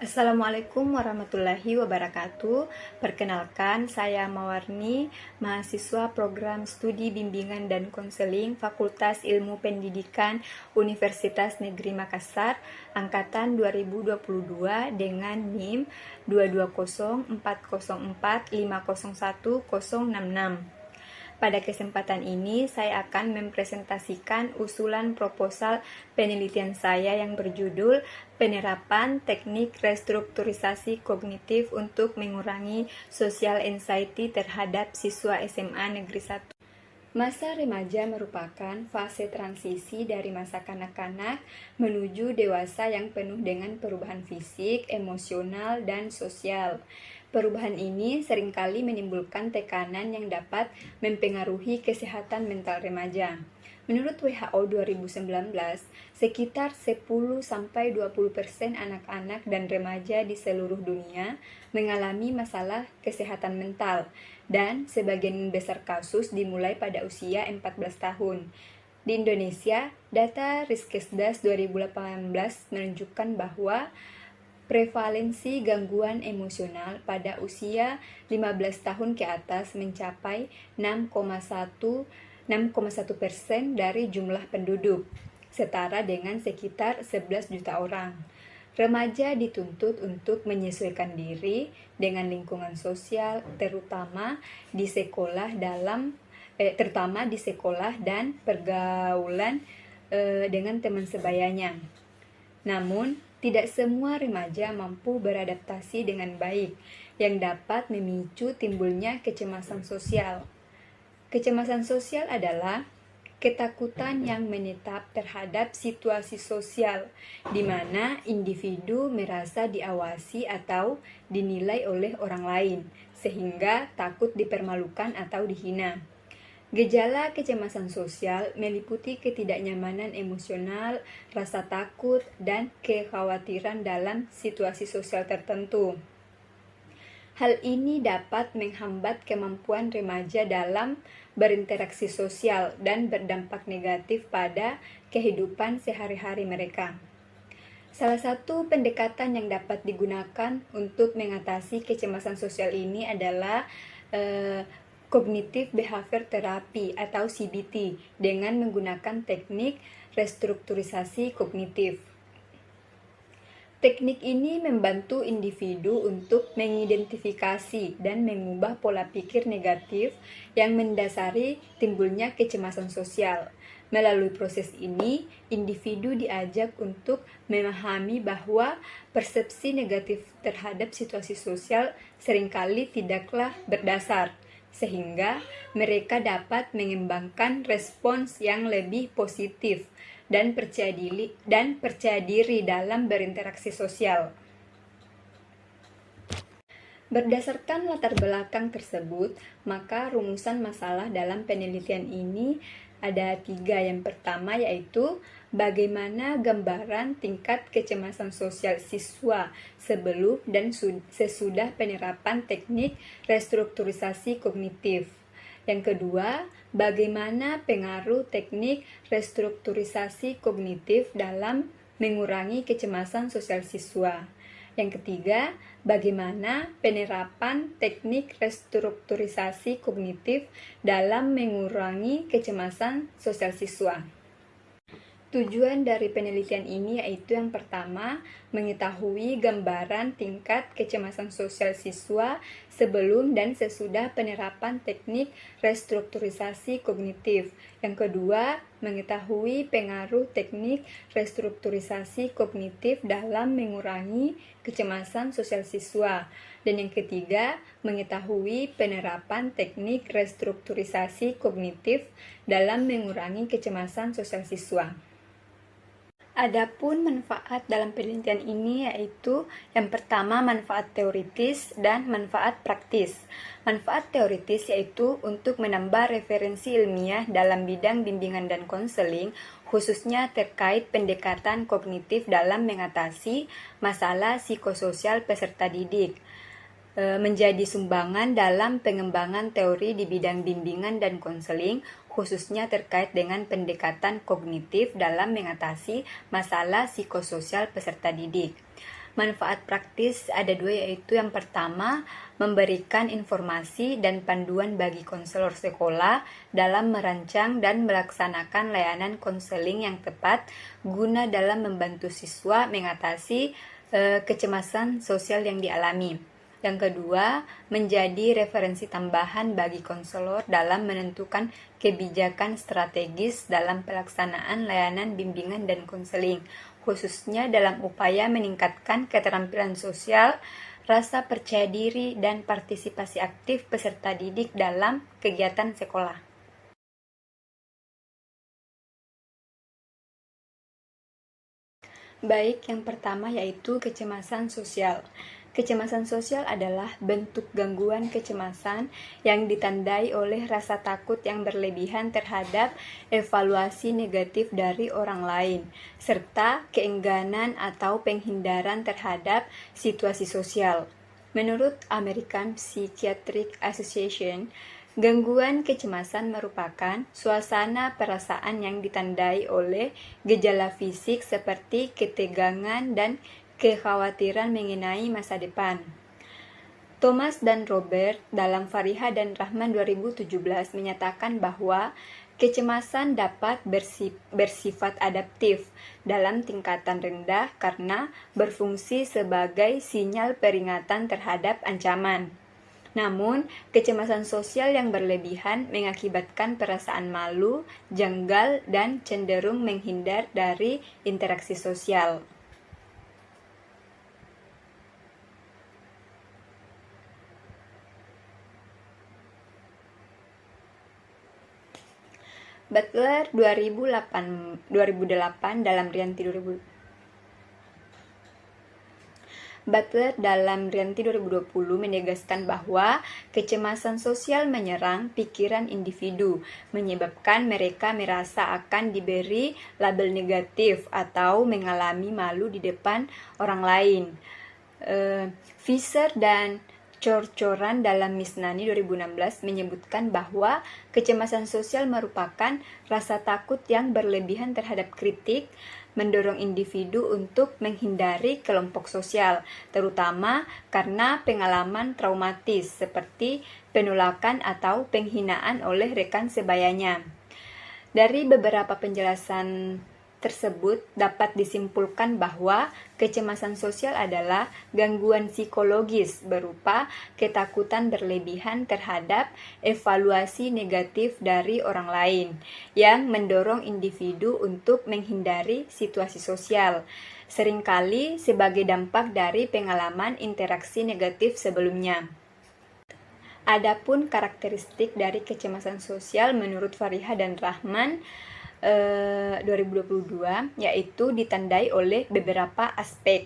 Assalamualaikum warahmatullahi wabarakatuh. Perkenalkan, saya Mawarni, mahasiswa program studi bimbingan dan konseling Fakultas Ilmu Pendidikan Universitas Negeri Makassar, angkatan 2022 dengan NIM 2204045010066. Pada kesempatan ini, saya akan mempresentasikan usulan proposal penelitian saya yang berjudul Penerapan Teknik Restrukturisasi Kognitif untuk Mengurangi Social Anxiety terhadap Siswa SMA Negeri 1. Masa remaja merupakan fase transisi dari masa kanak-kanak menuju dewasa yang penuh dengan perubahan fisik, emosional, dan sosial. Perubahan ini seringkali menimbulkan tekanan yang dapat mempengaruhi kesehatan mental remaja. Menurut WHO 2019, sekitar 10-20% anak-anak dan remaja di seluruh dunia mengalami masalah kesehatan mental, dan sebagian besar kasus dimulai pada usia 14 tahun. Di Indonesia, data Riskesdas 2018 menunjukkan bahwa prevalensi gangguan emosional pada usia 15 tahun ke atas mencapai 6,1% dari jumlah penduduk, setara dengan sekitar 11 juta orang. Remaja dituntut untuk menyesuaikan diri dengan lingkungan sosial, terutama di sekolah dan pergaulan dengan teman sebayanya. Namun, tidak semua remaja mampu beradaptasi dengan baik, yang dapat memicu timbulnya kecemasan sosial. Kecemasan sosial adalah ketakutan yang menetap terhadap situasi sosial, di mana individu merasa diawasi atau dinilai oleh orang lain, sehingga takut dipermalukan atau dihina. Gejala kecemasan sosial meliputi ketidaknyamanan emosional, rasa takut, dan kekhawatiran dalam situasi sosial tertentu. Hal ini dapat menghambat kemampuan remaja dalam berinteraksi sosial dan berdampak negatif pada kehidupan sehari-hari mereka. Salah satu pendekatan yang dapat digunakan untuk mengatasi kecemasan sosial ini adalah Cognitive Behavior Therapy atau CBT dengan menggunakan teknik restrukturisasi kognitif. Teknik ini membantu individu untuk mengidentifikasi dan mengubah pola pikir negatif yang mendasari timbulnya kecemasan sosial. Melalui proses ini, individu diajak untuk memahami bahwa persepsi negatif terhadap situasi sosial seringkali tidaklah berdasar, sehingga mereka dapat mengembangkan respons yang lebih positif dan percaya diri dalam berinteraksi sosial. Berdasarkan latar belakang tersebut, maka rumusan masalah dalam penelitian ini ada 3. Yang pertama yaitu bagaimana gambaran tingkat kecemasan sosial siswa sebelum dan sesudah penerapan teknik restrukturisasi kognitif. Yang kedua, bagaimana pengaruh teknik restrukturisasi kognitif dalam mengurangi kecemasan sosial siswa. Yang ketiga, bagaimana penerapan teknik restrukturisasi kognitif dalam mengurangi kecemasan sosial siswa. Tujuan dari penelitian ini yaitu yang pertama, mengetahui gambaran tingkat kecemasan sosial siswa sebelum dan sesudah penerapan teknik restrukturisasi kognitif. Yang kedua, mengetahui pengaruh teknik restrukturisasi kognitif dalam mengurangi kecemasan sosial siswa. Dan yang ketiga, mengetahui penerapan teknik restrukturisasi kognitif dalam mengurangi kecemasan sosial siswa. Adapun manfaat dalam penelitian ini yaitu yang pertama manfaat teoritis dan manfaat praktis. Manfaat teoritis yaitu untuk menambah referensi ilmiah dalam bidang bimbingan dan konseling, khususnya terkait pendekatan kognitif dalam mengatasi masalah psikososial peserta didik. Menjadi sumbangan dalam pengembangan teori di bidang bimbingan dan konseling, khususnya terkait dengan pendekatan kognitif dalam mengatasi masalah psikososial peserta didik. Manfaat praktis ada dua, yaitu yang pertama, memberikan informasi dan panduan bagi konselor sekolah dalam merancang dan melaksanakan layanan konseling yang tepat guna dalam membantu siswa mengatasi kecemasan sosial yang dialami. Yang kedua, menjadi referensi tambahan bagi konselor dalam menentukan kebijakan strategis dalam pelaksanaan layanan bimbingan dan konseling, khususnya dalam upaya meningkatkan keterampilan sosial, rasa percaya diri, dan partisipasi aktif peserta didik dalam kegiatan sekolah. Baik, yang pertama yaitu kecemasan sosial. Kecemasan sosial adalah bentuk gangguan kecemasan yang ditandai oleh rasa takut yang berlebihan terhadap evaluasi negatif dari orang lain, serta keengganan atau penghindaran terhadap situasi sosial. Menurut American Psychiatric Association, gangguan kecemasan merupakan suasana perasaan yang ditandai oleh gejala fisik seperti ketegangan dan kekhawatiran mengenai masa depan. Thomas dan Robert dalam Fariha dan Rahman 2017 menyatakan bahwa kecemasan dapat bersifat adaptif dalam tingkatan rendah karena berfungsi sebagai sinyal peringatan terhadap ancaman. Namun, kecemasan sosial yang berlebihan mengakibatkan perasaan malu, janggal, dan cenderung menghindar dari interaksi sosial. Butler 2008 dalam Rianti 2000 Butler dalam Rianti 2020 menegaskan bahwa kecemasan sosial menyerang pikiran individu, menyebabkan mereka merasa akan diberi label negatif atau mengalami malu di depan orang lain. Fisher dan Cor-Coran dalam Misnani 2016 menyebutkan bahwa kecemasan sosial merupakan rasa takut yang berlebihan terhadap kritik, mendorong individu untuk menghindari kelompok sosial, terutama karena pengalaman traumatis seperti penolakan atau penghinaan oleh rekan sebayanya. Dari beberapa penjelasan tersebut dapat disimpulkan bahwa kecemasan sosial adalah gangguan psikologis berupa ketakutan berlebihan terhadap evaluasi negatif dari orang lain yang mendorong individu untuk menghindari situasi sosial, seringkali sebagai dampak dari pengalaman interaksi negatif sebelumnya. Adapun karakteristik dari kecemasan sosial menurut Fariha dan Rahman 2022 yaitu ditandai oleh beberapa aspek.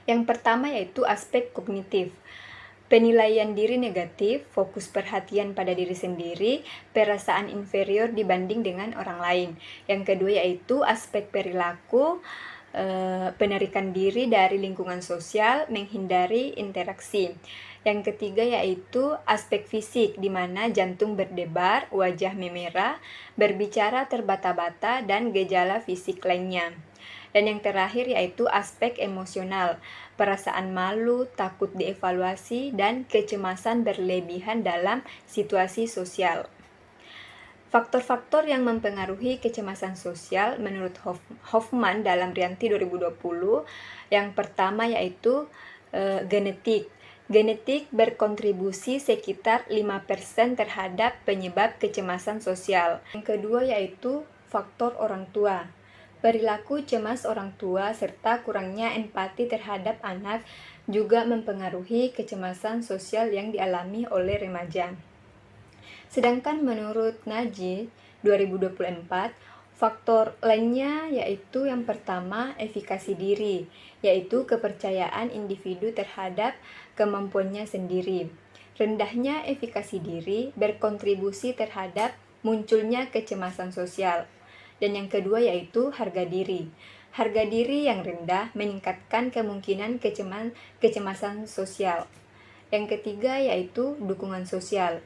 Yang pertama yaitu aspek kognitif. Penilaian diri negatif, fokus perhatian pada diri sendiri, perasaan inferior dibanding dengan orang lain. Yang kedua yaitu aspek perilaku, penarikan diri dari lingkungan sosial, menghindari interaksi. Yang ketiga yaitu aspek fisik, di mana jantung berdebar, wajah memerah, berbicara terbata-bata, dan gejala fisik lainnya. Dan yang terakhir yaitu aspek emosional, perasaan malu, takut dievaluasi, dan kecemasan berlebihan dalam situasi sosial. Faktor-faktor yang mempengaruhi kecemasan sosial menurut Hoffman dalam Rianti 2020, yang pertama yaitu genetik. Genetik berkontribusi sekitar 5% terhadap penyebab kecemasan sosial. Yang kedua yaitu faktor orang tua. Perilaku cemas orang tua serta kurangnya empati terhadap anak juga mempengaruhi kecemasan sosial yang dialami oleh remaja. Sedangkan menurut Naji 2024, faktor lainnya yaitu yang pertama efikasi diri, yaitu kepercayaan individu terhadap kemampuannya sendiri. Rendahnya efikasi diri berkontribusi terhadap munculnya kecemasan sosial. Dan yang kedua yaitu harga diri. Harga diri yang rendah meningkatkan kemungkinan kecemasan sosial. Yang ketiga yaitu dukungan sosial.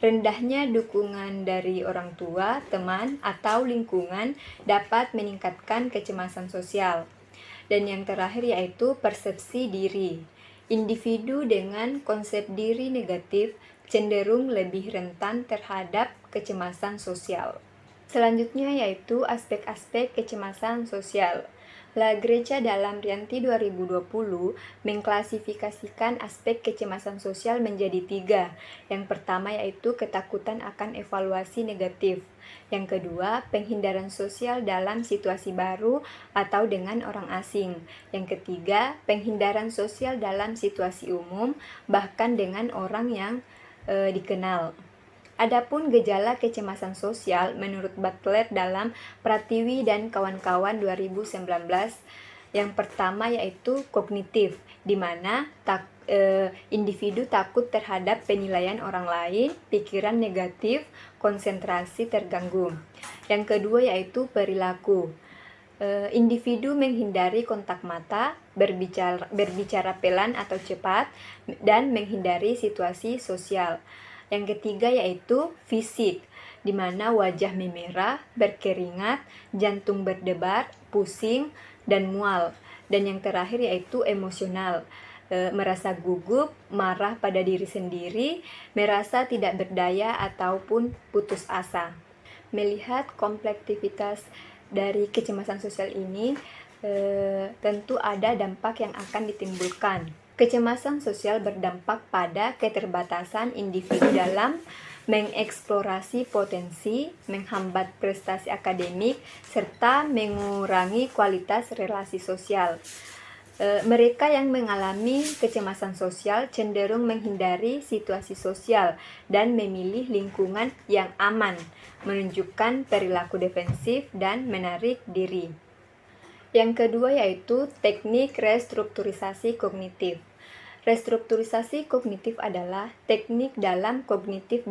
Rendahnya dukungan dari orang tua, teman, atau lingkungan dapat meningkatkan kecemasan sosial. Dan yang terakhir yaitu persepsi diri. Individu dengan konsep diri negatif cenderung lebih rentan terhadap kecemasan sosial. Selanjutnya yaitu aspek-aspek kecemasan sosial. La Greca dalam Rianti 2020 mengklasifikasikan aspek kecemasan sosial menjadi 3. Yang pertama yaitu ketakutan akan evaluasi negatif. Yang kedua, penghindaran sosial dalam situasi baru atau dengan orang asing. Yang ketiga, penghindaran sosial dalam situasi umum, bahkan dengan orang yang dikenal. Adapun gejala kecemasan sosial menurut Butler dalam Pratiwi dan kawan-kawan 2019, yang pertama yaitu kognitif, di mana individu takut terhadap penilaian orang lain, pikiran negatif, konsentrasi terganggu. Yang kedua yaitu perilaku. Individu menghindari kontak mata, berbicara pelan atau cepat, dan menghindari situasi sosial. Yang ketiga yaitu fisik, di mana wajah memerah, berkeringat, jantung berdebar, pusing, dan mual. Dan yang terakhir yaitu emosional, merasa gugup, marah pada diri sendiri, merasa tidak berdaya ataupun putus asa. Melihat komplektivitas dari kecemasan sosial ini, tentu ada dampak yang akan ditimbulkan. Kecemasan sosial berdampak pada keterbatasan individu dalam mengeksplorasi potensi, menghambat prestasi akademik, serta mengurangi kualitas relasi sosial. Mereka yang mengalami kecemasan sosial cenderung menghindari situasi sosial dan memilih lingkungan yang aman, menunjukkan perilaku defensif dan menarik diri. Yang kedua yaitu teknik restrukturisasi kognitif. Restrukturisasi kognitif adalah teknik dalam kognitif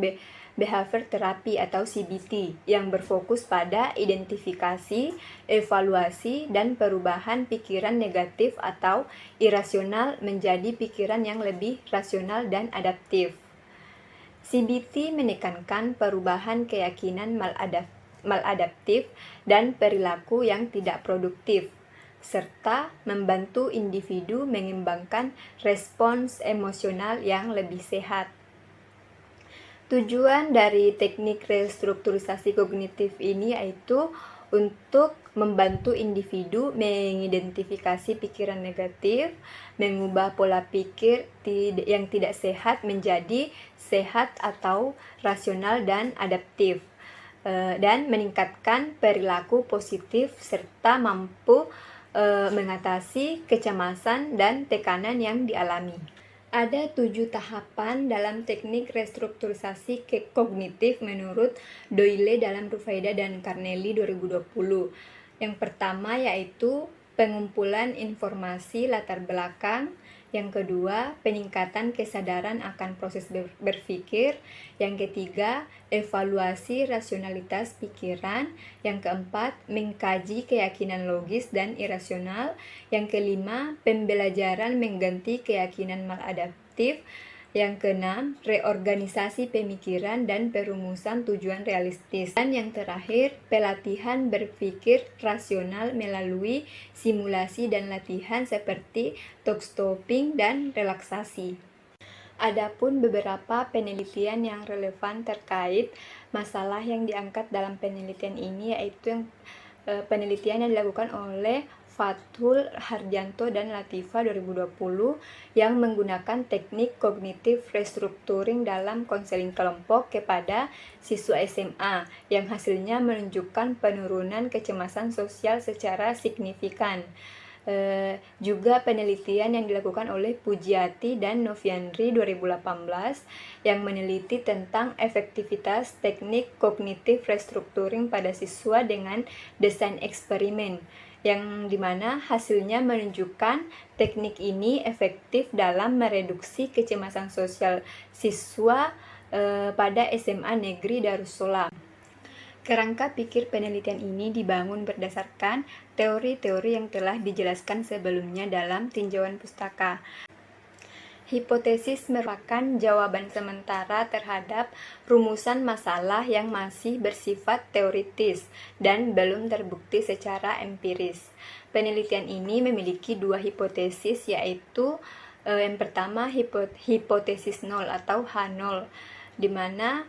behavior therapy atau CBT yang berfokus pada identifikasi, evaluasi, dan perubahan pikiran negatif atau irasional menjadi pikiran yang lebih rasional dan adaptif. CBT menekankan perubahan keyakinan maladaptif dan perilaku yang tidak produktif, serta membantu individu mengembangkan respons emosional yang lebih sehat. Tujuan dari teknik restrukturisasi kognitif ini yaitu untuk membantu individu mengidentifikasi pikiran negatif, mengubah pola pikir yang tidak sehat menjadi sehat atau rasional dan adaptif, dan meningkatkan perilaku positif serta mampu mengatasi kecemasan dan tekanan yang dialami. Ada 7 tahapan dalam teknik restrukturisasi kognitif menurut Doyle dalam Rufaida dan Carnelli 2020. Yang pertama yaitu pengumpulan informasi latar belakang. Yang kedua, peningkatan kesadaran akan proses berpikir. Yang ketiga, evaluasi rasionalitas pikiran. Yang keempat, mengkaji keyakinan logis dan irasional. Yang kelima, pembelajaran mengganti keyakinan maladaptif. Yang keenam, reorganisasi pemikiran dan perumusan tujuan realistis. Dan yang terakhir, pelatihan berpikir rasional melalui simulasi dan latihan seperti talk stopping dan relaksasi. Adapun beberapa penelitian yang relevan terkait masalah yang diangkat dalam penelitian ini yaitu penelitian yang dilakukan oleh Fathul Harjanto dan Latifa 2020 yang menggunakan teknik kognitif restructuring dalam konseling kelompok kepada siswa SMA yang hasilnya menunjukkan penurunan kecemasan sosial secara signifikan. Juga penelitian yang dilakukan oleh Pujiati dan Noviandri 2018 yang meneliti tentang efektivitas teknik kognitif restructuring pada siswa dengan desain eksperimen, yang dimana hasilnya menunjukkan teknik ini efektif dalam mereduksi kecemasan sosial siswa pada SMA Negeri Darussalam. Kerangka pikir penelitian ini dibangun berdasarkan teori-teori yang telah dijelaskan sebelumnya dalam tinjauan pustaka. Hipotesis merupakan jawaban sementara terhadap rumusan masalah yang masih bersifat teoritis dan belum terbukti secara empiris. Penelitian ini memiliki dua hipotesis, yaitu yang pertama hipotesis 0 atau H0, di mana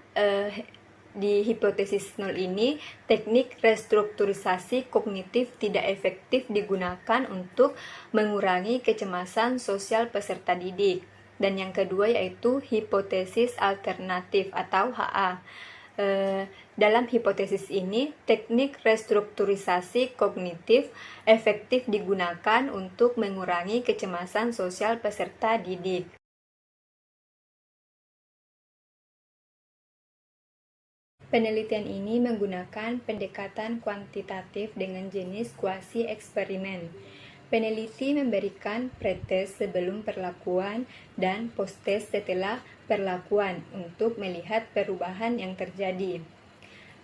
di hipotesis 0 ini teknik restrukturisasi kognitif tidak efektif digunakan untuk mengurangi kecemasan sosial peserta didik. Dan yang kedua yaitu hipotesis alternatif atau HA. Dalam hipotesis ini, teknik restrukturisasi kognitif efektif digunakan untuk mengurangi kecemasan sosial peserta didik. Penelitian ini menggunakan pendekatan kuantitatif dengan jenis kuasi eksperimen. Peneliti memberikan pretest sebelum perlakuan dan post-test setelah perlakuan untuk melihat perubahan yang terjadi.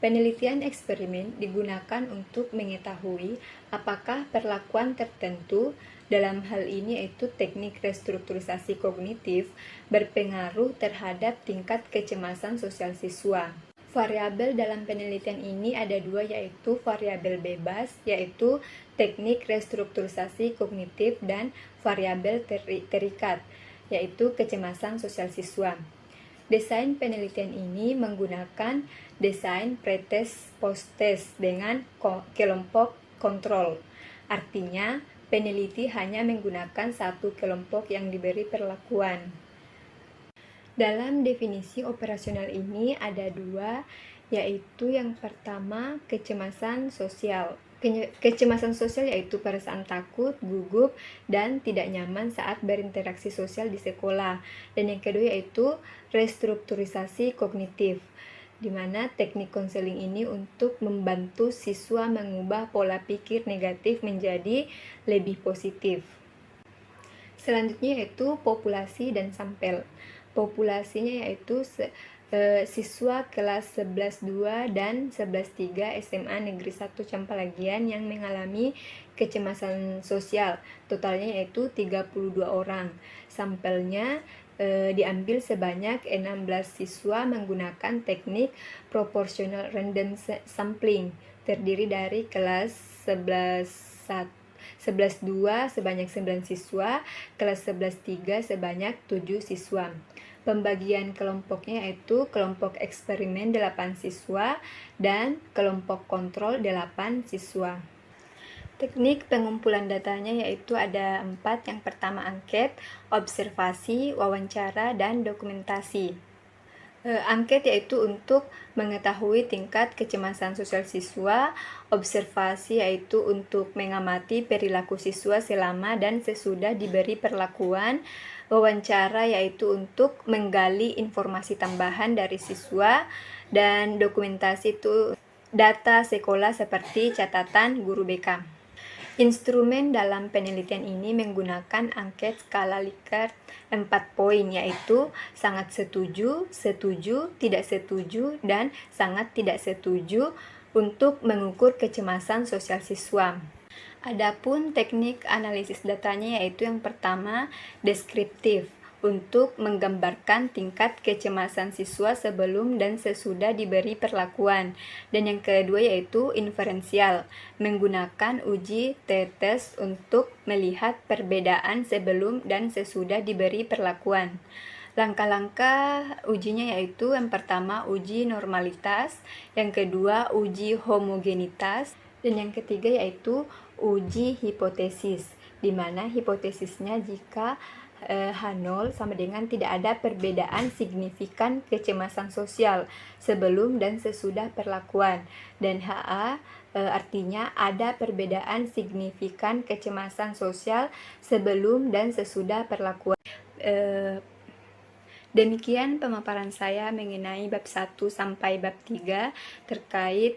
Penelitian eksperimen digunakan untuk mengetahui apakah perlakuan tertentu, dalam hal ini yaitu teknik restrukturisasi kognitif, berpengaruh terhadap tingkat kecemasan sosial siswa. Variabel dalam penelitian ini ada dua, yaitu variabel bebas, yaitu teknik restrukturisasi kognitif, dan variabel terikat, yaitu kecemasan sosial siswa. Desain penelitian ini menggunakan desain pretest post-test dengan kelompok kontrol. Artinya, peneliti hanya menggunakan satu kelompok yang diberi perlakuan. Dalam definisi operasional ini ada dua, yaitu yang pertama kecemasan sosial. Kecemasan sosial yaitu perasaan takut, gugup, dan tidak nyaman saat berinteraksi sosial di sekolah. Dan yang kedua yaitu restrukturisasi kognitif, di mana teknik konseling ini untuk membantu siswa mengubah pola pikir negatif menjadi lebih positif. Selanjutnya yaitu populasi dan sampel. Populasinya yaitu siswa kelas 11-2 dan 11-3 SMA Negeri 1 Campalagian yang mengalami kecemasan sosial. Totalnya yaitu 32 orang. Sampelnya diambil sebanyak 16 siswa menggunakan teknik proportional random sampling, terdiri dari kelas 11-2 sebanyak 9 siswa, kelas 11-3 sebanyak 7 siswa. Pembagian kelompoknya yaitu kelompok eksperimen 8 siswa dan kelompok kontrol 8 siswa. Teknik pengumpulan datanya yaitu ada 4. Yang pertama angket, observasi, wawancara, dan dokumentasi. Angket yaitu untuk mengetahui tingkat kecemasan sosial siswa, observasi yaitu untuk mengamati perilaku siswa selama dan sesudah diberi perlakuan, wawancara yaitu untuk menggali informasi tambahan dari siswa, dan dokumentasi itu data sekolah seperti catatan guru BK. Instrumen dalam penelitian ini menggunakan angket skala Likert 4 poin, yaitu sangat setuju, setuju, tidak setuju, dan sangat tidak setuju untuk mengukur kecemasan sosial siswa. Adapun teknik analisis datanya yaitu yang pertama deskriptif, untuk menggambarkan tingkat kecemasan siswa sebelum dan sesudah diberi perlakuan. Dan yang kedua yaitu inferensial, menggunakan uji t-test untuk melihat perbedaan sebelum dan sesudah diberi perlakuan. Langkah-langkah ujinya yaitu yang pertama uji normalitas, yang kedua uji homogenitas, dan yang ketiga yaitu uji hipotesis, di mana hipotesisnya jika H0 sama dengan tidak ada perbedaan signifikan kecemasan sosial sebelum dan sesudah perlakuan, dan HA artinya ada perbedaan signifikan kecemasan sosial sebelum dan sesudah perlakuan. Demikian pemaparan saya mengenai bab 1 sampai bab 3 terkait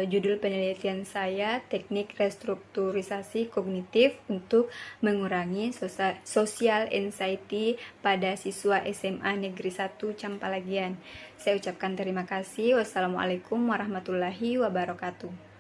judul penelitian saya, teknik restrukturisasi kognitif untuk mengurangi social anxiety pada siswa SMA Negeri 1 Campalagian. Saya ucapkan terima kasih. Wassalamualaikum warahmatullahi wabarakatuh.